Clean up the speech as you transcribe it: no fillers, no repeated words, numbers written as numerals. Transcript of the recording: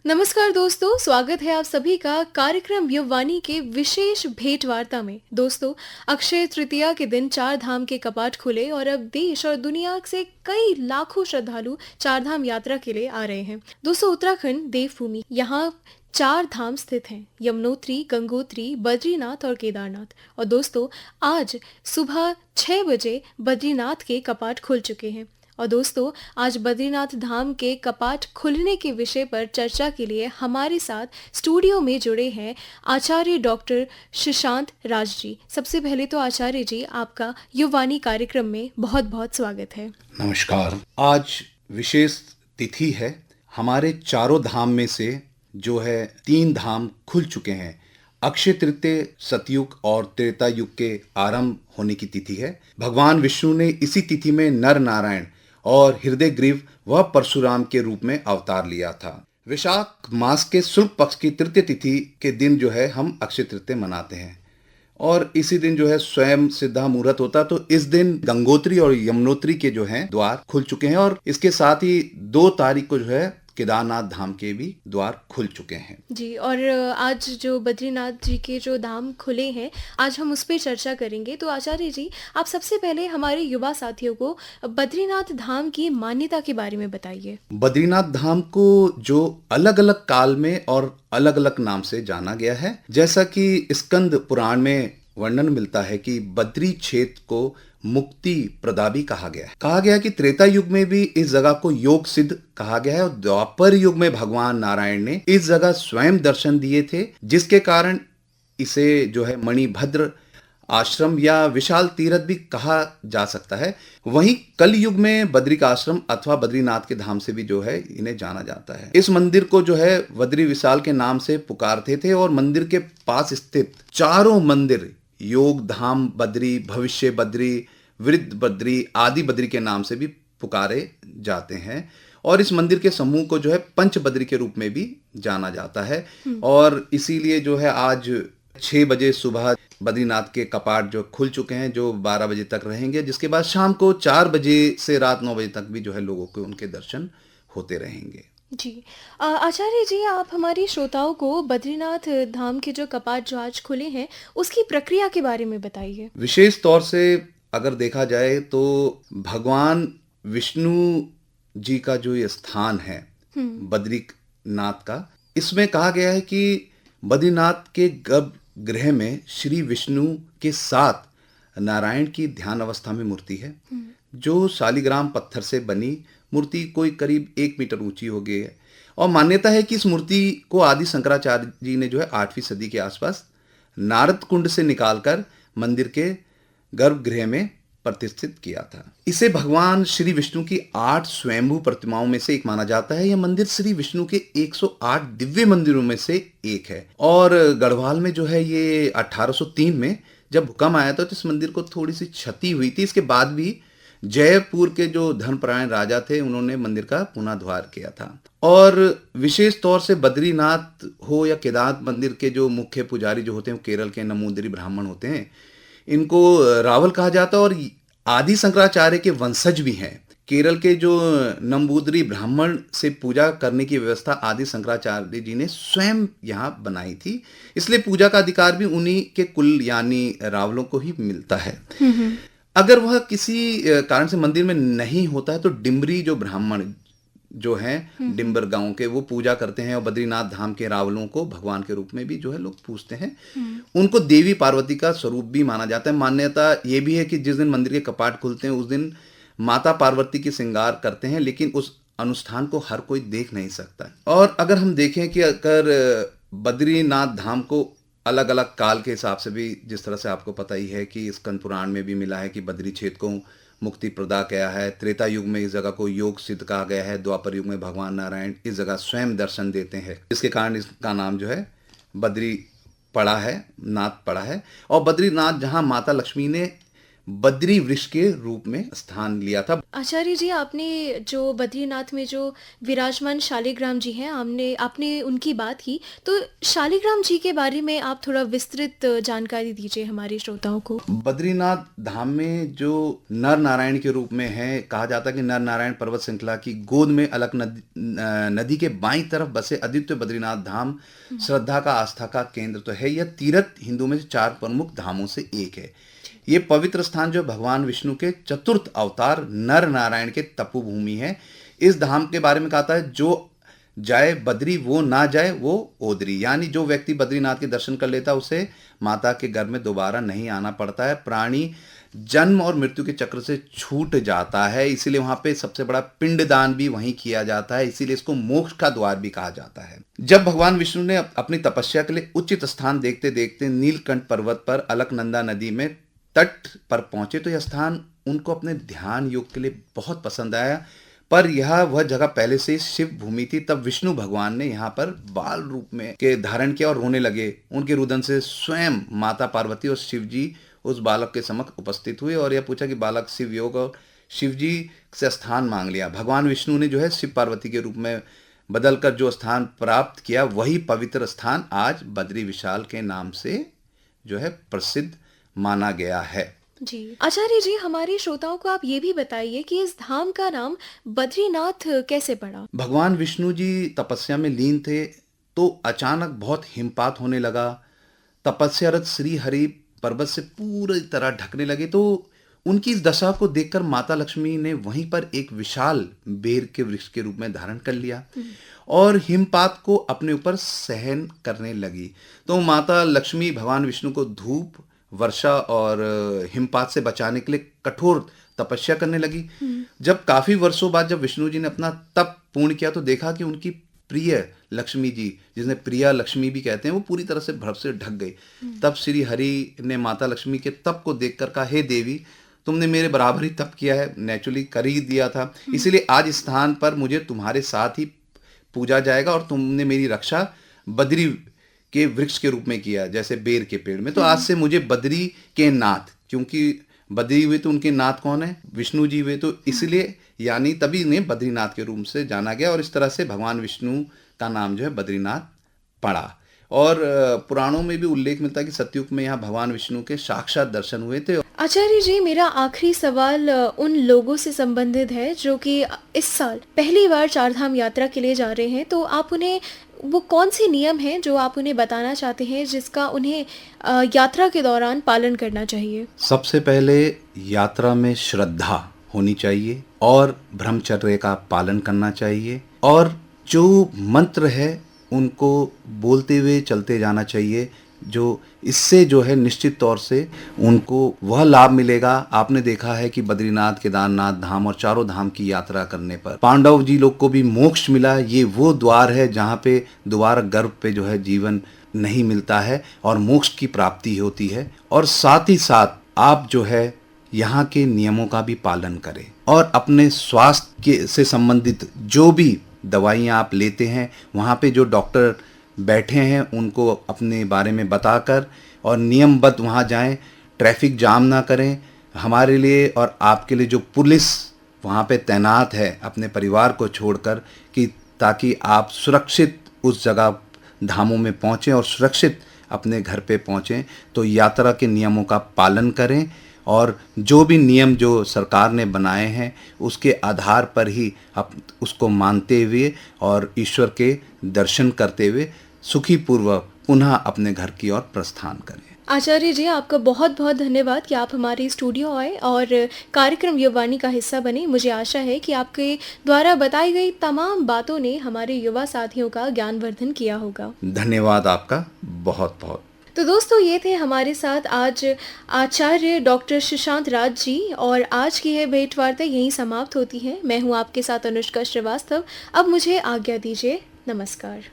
नमस्कार दोस्तों, स्वागत है आप सभी का कार्यक्रम युववाणी के विशेष भेंट वार्ता में। दोस्तों, अक्षय तृतीया के दिन चार धाम के कपाट खुले और अब देश और दुनिया से कई लाखों श्रद्धालु चार धाम यात्रा के लिए आ रहे हैं। दोस्तों, उत्तराखंड देवभूमि, यहाँ चार धाम स्थित हैं: यमुनोत्री, गंगोत्री, बद्रीनाथ और केदारनाथ। और दोस्तों, आज सुबह 6 बजे बद्रीनाथ के कपाट खुल चुके हैं। और दोस्तों, आज बद्रीनाथ धाम के कपाट खुलने के विषय पर चर्चा के लिए हमारे साथ स्टूडियो में जुड़े हैं आचार्य डॉक्टर शशांत राज जी। सबसे पहले तो आचार्य जी, आपका युववाणी कार्यक्रम में बहुत बहुत स्वागत है। नमस्कार। आज विशेष तिथि है। हमारे चारों धाम में से जो है 3 धाम खुल चुके हैं। अक्षय तृतीय सतयुग और त्रेता युग के आरंभ होने की तिथि है। भगवान विष्णु ने इसी तिथि में नर नारायण और हृदय ग्रीव व परशुराम के रूप में अवतार लिया था। विशाख मास के शुक्ल पक्ष की तृतीय तिथि के दिन जो है हम अक्षय तृतीय मनाते हैं और इसी दिन जो है स्वयं सिद्धा मुहूर्त होता। तो इस दिन गंगोत्री और यमुनोत्री के जो हैं द्वार खुल चुके हैं और इसके साथ ही 2 तारीख को जो है केदारनाथ धाम के भी द्वार खुल चुके हैं जी। और आज जो बद्रीनाथ जी के जो धाम खुले हैं, आज हम उस पर चर्चा करेंगे। तो आचार्य जी, आप सबसे पहले हमारे युवा साथियों को बद्रीनाथ धाम की मान्यता के बारे में बताइए। बद्रीनाथ धाम को जो अलग अलग काल में और अलग अलग नाम से जाना गया है, जैसा कि स्कंद पुराण में वर्णन मिलता है कि बद्री क्षेत्र को मुक्ति प्रदा कहा गया कि त्रेता युग में भी इस जगह को योग सिद्ध कहा गया है और द्वापर युग में भगवान नारायण ने इस जगह स्वयं दर्शन दिए थे, जिसके कारण इसे जो है मणिभद्र आश्रम या विशाल तीर्थ भी कहा जा सकता है। वहीं कल युग में बद्रिक आश्रम अथवा बद्रीनाथ के धाम से भी जो है इन्हें जाना जाता है। इस मंदिर को जो है बद्री विशाल के नाम से पुकारते थे और मंदिर के पास स्थित चारों मंदिर योग धाम बद्री, भविष्य बद्री, वृद्ध बद्री, आदि बद्री के नाम से भी पुकारे जाते हैं और इस मंदिर के समूह को जो है पंच बद्री के रूप में भी जाना जाता है। और इसीलिए जो है आज 6 बजे सुबह बद्रीनाथ के कपाट जो खुल चुके हैं, जो 12 बजे तक रहेंगे, जिसके बाद शाम को 4 बजे से रात 9 बजे तक भी जो है लोगों को उनके दर्शन होते रहेंगे। जी। आचार्य जी, आप हमारे श्रोताओं को बद्रीनाथ धाम के जो कपाट जो आज खुले हैं, उसकी प्रक्रिया के बारे में बताइए। विशेष तौर से अगर देखा जाए तो भगवान विष्णु जी का जो ये स्थान है बद्रीनाथ का, इसमें कहा गया है कि बद्रीनाथ के गर्भगृह में श्री विष्णु के साथ नारायण की ध्यान अवस्था में मूर्ति है, जो शालिग्राम पत्थर से बनी मूर्ति कोई करीब 1 मीटर ऊंची हो गई है। और मान्यता है कि इस मूर्ति को आदि शंकराचार्य जी ने जो है 8वीं सदी के आसपास नारद कुंड से निकालकर मंदिर के गर्भगृह में प्रतिष्ठित किया था। इसे भगवान श्री विष्णु की 8 स्वयंभू प्रतिमाओं में से एक माना जाता है। यह मंदिर श्री विष्णु के 108 दिव्य मंदिरों में से एक है और गढ़वाल में जो है ये 1803 में जब भूकंप आया था तो इस मंदिर को थोड़ी सी क्षति हुई थी। इसके बाद भी जयपुर के जो धर्मपरायण राजा थे, उन्होंने मंदिर का पुनर्द्वार किया था। और विशेष तौर से बद्रीनाथ हो या केदारनाथ मंदिर के जो मुख्य पुजारी जो होते हैं, केरल के नमूदरी ब्राह्मण होते हैं। इनको रावल कहा जाता है और आदि शंकराचार्य के वंशज भी हैं। केरल के जो नंबूदरी ब्राह्मण से पूजा करने की व्यवस्था आदि शंकराचार्य जी ने स्वयं यहाँ बनाई थी, इसलिए पूजा का अधिकार भी उन्हीं के कुल यानी रावलों को ही मिलता है। अगर वह किसी कारण से मंदिर में नहीं होता है तो डिम्बरी जो ब्राह्मण जो हैं डिम्बर गांव के, वो पूजा करते हैं और बद्रीनाथ धाम के रावलों को भगवान के रूप में भी जो है लोग पूजते हैं। उनको देवी पार्वती का स्वरूप भी माना जाता है। मान्यता ये भी है कि जिस दिन मंदिर के कपाट खुलते हैं उस दिन माता पार्वती की श्रृंगार करते हैं, लेकिन उस अनुष्ठान को हर कोई देख नहीं सकता। और अगर हम देखें कि अगर बद्रीनाथ धाम को अलग अलग काल के हिसाब से भी, जिस तरह से आपको पता ही है कि स्कंद पुराण में भी मिला है कि बद्री क्षेत्र को मुक्ति प्रदा किया है, त्रेता युग में इस जगह को योग सिद्ध कहा गया है, द्वापर युग में भगवान नारायण इस जगह स्वयं दर्शन देते हैं, जिसके कारण इसका नाम जो है बद्री पड़ा है, नाथ पड़ा है। और बद्रीनाथ जहाँ माता लक्ष्मी ने बद्री वृक्ष के रूप में स्थान लिया था। आचार्य जी, आपने जो बद्रीनाथ में जो विराजमान शालिग्राम जी हैं, आपने उनकी बात की, तो शालिग्राम जी के बारे में आप थोड़ा विस्तृत जानकारी दीजिए हमारे श्रोताओं को। बद्रीनाथ धाम में जो नर नारायण के रूप में है, कहा जाता है कि नर नारायण पर्वत श्रृंखला की गोद में अलक नदी के बाईं तरफ बसे अद्वितीय बद्रीनाथ धाम श्रद्धा का, आस्था का केंद्र तो है। यह तीर्थ हिंदू में 4 प्रमुख धामों से एक है। ये पवित्र स्थान जो भगवान विष्णु के चतुर्थ अवतार नर नारायण के तपोभूमि है। इस धाम के बारे में कहा है, जो जाए बद्री वो ना जाए वो ओदरी, यानी जो व्यक्ति बद्रीनाथ के दर्शन कर लेता उसे माता के गर्भ में दोबारा नहीं आना पड़ता है। प्राणी जन्म और मृत्यु के चक्र से छूट जाता है, इसीलिए वहां पे सबसे बड़ा पिंडदान भी वहीं किया जाता है, इसीलिए इसको मोक्ष का द्वार भी कहा जाता है। जब भगवान विष्णु ने अपनी तपस्या के लिए उचित स्थान देखते देखते नीलकंठ पर्वत पर अलकनंदा नदी में तट पर पहुंचे तो यह स्थान उनको अपने ध्यान योग के लिए बहुत पसंद आया। पर यह वह जगह पहले से शिव भूमि थी। तब विष्णु भगवान ने यहाँ पर बाल रूप में के धारण किया और रोने लगे। उनके रुदन से स्वयं माता पार्वती और शिव जी उस बालक के समक्ष उपस्थित हुए और यह पूछा कि बालक शिव योग और शिव जी से स्थान मांग लिया। भगवान विष्णु ने जो है शिव पार्वती के रूप में बदलकर जो स्थान प्राप्त किया, वही पवित्र स्थान आज बद्री विशाल के नाम से जो है प्रसिद्ध माना गया है। जी आचार्य जी, हमारे श्रोताओं को आप ये भी बताइए कि इस धाम का नाम बद्रीनाथ कैसे पड़ा? भगवान विष्णु जी तपस्या में लीन थे तो अचानक बहुत हिमपात होने लगा। तपस्यारत श्री हरि पर्वत से पूरी तरह ढकने लगे, तो उनकी इस दशा को देखकर माता लक्ष्मी ने वहीं पर एक विशाल बेर के वृक्ष के रूप में धारण कर लिया और हिमपात को अपने ऊपर सहन करने लगी। तो माता लक्ष्मी भगवान विष्णु को धूप, वर्षा और हिमपात से बचाने के लिए कठोर तपस्या करने लगी। जब काफी वर्षों बाद जब विष्णु जी ने अपना तप पूर्ण किया तो देखा कि उनकी प्रिय लक्ष्मी जी, जिन्हें प्रिया लक्ष्मी भी कहते हैं, वो पूरी तरह से बर्फ से ढक गई। तब श्री हरि ने माता लक्ष्मी के तप को देखकर कहा, हे देवी, तुमने मेरे बराबर ही तप किया है, नेचुरली कर ही दिया था, इसीलिए आज इस स्थान पर मुझे तुम्हारे साथ ही पूजा जाएगा और तुमने मेरी रक्षा बद्री के वृक्ष के रूप में किया, जैसे बेर के पेड़ में। तो आज से मुझे बद्री के नाथ, क्योंकि बद्री हुए तो उनके नाथ कौन है? विष्णु जी हुए, तो इसलिए यानी तभी इन्हें बद्रीनाथ के रूप से जाना गया और इस तरह से भगवान विष्णु का नाम जो है बद्रीनाथ पड़ा। और पुराणों में भी उल्लेख मिलता है कि सतयुग में यहाँ भगवान विष्णु के साक्षात दर्शन हुए थे। आचार्य जी, मेरा आखिरी सवाल उन लोगों से संबंधित है जो कि इस साल पहली बार चारधाम यात्रा के लिए जा रहे हैं, तो आप उन्हें वो कौन से नियम हैं जो आप उन्हें बताना चाहते हैं जिसका उन्हें यात्रा के दौरान पालन करना चाहिए? सबसे पहले यात्रा में श्रद्धा होनी चाहिए और ब्रह्मचर्य का पालन करना चाहिए और जो मंत्र है उनको बोलते हुए चलते जाना चाहिए, जो इससे जो है निश्चित तौर से उनको वह लाभ मिलेगा। आपने देखा है कि बद्रीनाथ, केदारनाथ धाम और चारों धाम की यात्रा करने पर पांडव जी लोग को भी मोक्ष मिला। ये वो द्वार है जहाँ पे दोबारा गर्भ पे जो है जीवन नहीं मिलता है और मोक्ष की प्राप्ति होती है। और साथ ही साथ आप जो है यहाँ के नियमों का भी पालन करें और अपने स्वास्थ्य से संबंधित जो भी दवाइयाँ आप लेते हैं, वहाँ पे जो डॉक्टर बैठे हैं उनको अपने बारे में बताकर और नियमबद्ध वहाँ जाएं, ट्रैफिक जाम ना करें। हमारे लिए और आपके लिए जो पुलिस वहाँ पे तैनात है अपने परिवार को छोड़कर, कि ताकि आप सुरक्षित उस जगह धामों में पहुँचें और सुरक्षित अपने घर पे पहुँचें। तो यात्रा के नियमों का पालन करें और जो भी नियम जो सरकार ने बनाए हैं उसके आधार पर ही आप उसको मानते हुए और ईश्वर के दर्शन करते हुए सुखी पूर्वक पुनः अपने घर की ओर प्रस्थान करें। आचार्य जी, आपका बहुत बहुत धन्यवाद कि आप हमारे स्टूडियो आए और कार्यक्रम युववाणी का हिस्सा बने। मुझे आशा है कि आपके द्वारा बताई गई तमाम बातों ने हमारे युवा साथियों का ज्ञानवर्धन किया होगा। धन्यवाद आपका बहुत बहुत। तो दोस्तों, ये थे हमारे साथ आज आचार्य डॉक्टर सुशांत राज जी और आज की यह भेंटवार्ता यहीं समाप्त होती है। मैं हूँ आपके साथ अनुष्का श्रीवास्तव। अब मुझे आज्ञा दीजिए। नमस्कार।